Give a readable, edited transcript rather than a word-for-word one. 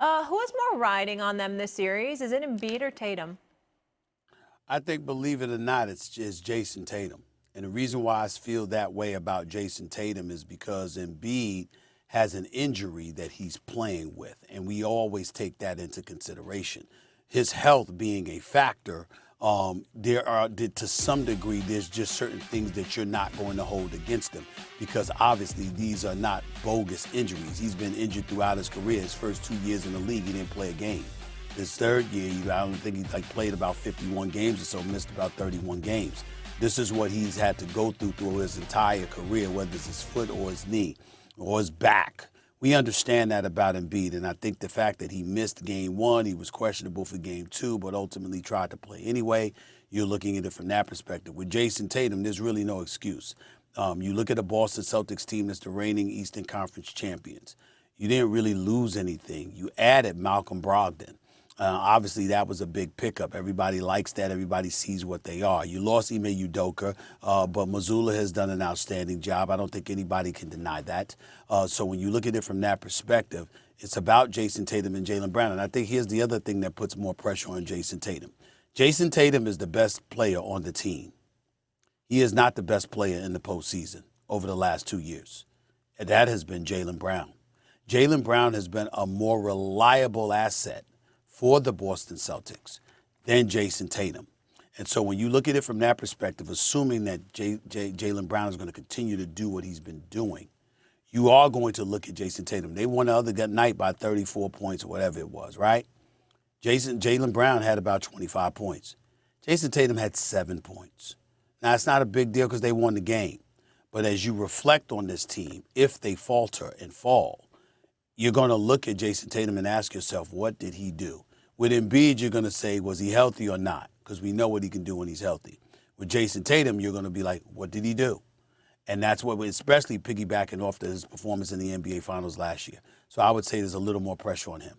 Who has more riding on them this series? Is it Embiid or Tatum? I think, believe it or not, it's Jason Tatum. And the reason why I feel that way about Jason Tatum is because Embiid has an injury that he's playing with, and we always take that into consideration. His health being a factor, to some degree, there's just certain things that you're not going to hold against him because obviously these are not bogus injuries. He's been injured throughout his career. His first 2 years in the league, he didn't play a game. His third year, I don't think he played about 51 games or so, missed about 31 games. This is what he's had to go through his entire career, whether it's his foot or his knee or his back. We understand that about Embiid, and I think the fact that he missed game one, he was questionable for game two, but ultimately tried to play anyway, you're looking at it from that perspective. With Jason Tatum, there's really no excuse. You look at the Boston Celtics team that's the reigning Eastern Conference champions. You didn't really lose anything. You added Malcolm Brogdon. Obviously, that was a big pickup. Everybody likes that. Everybody sees what they are. You lost Ime Udoka, but Mazzulla has done an outstanding job. I don't think anybody can deny that. So when you look at it from that perspective, it's about Jason Tatum and Jaylen Brown. And I think here's the other thing that puts more pressure on Jason Tatum. Jason Tatum is the best player on the team. He is not the best player in the postseason over the last 2 years. And that has been Jaylen Brown. Jaylen Brown has been a more reliable asset for the Boston Celtics than Jason Tatum. And so when you look at it from that perspective, assuming that Jaylen Brown is going to continue to do what he's been doing, you are going to look at Jason Tatum. They won the other night by 34 points or whatever it was, right? Jaylen Brown had about 25 points. Jason Tatum had 7 points. Now, it's not a big deal because they won the game. But as you reflect on this team, if they falter and fall, you're going to look at Jason Tatum and ask yourself, what did he do? With Embiid, you're going to say, was he healthy or not? Because we know what he can do when he's healthy. With Jason Tatum, you're going to be like, what did he do? And that's what, especially piggybacking off his performance in the NBA Finals last year. So I would say there's a little more pressure on him.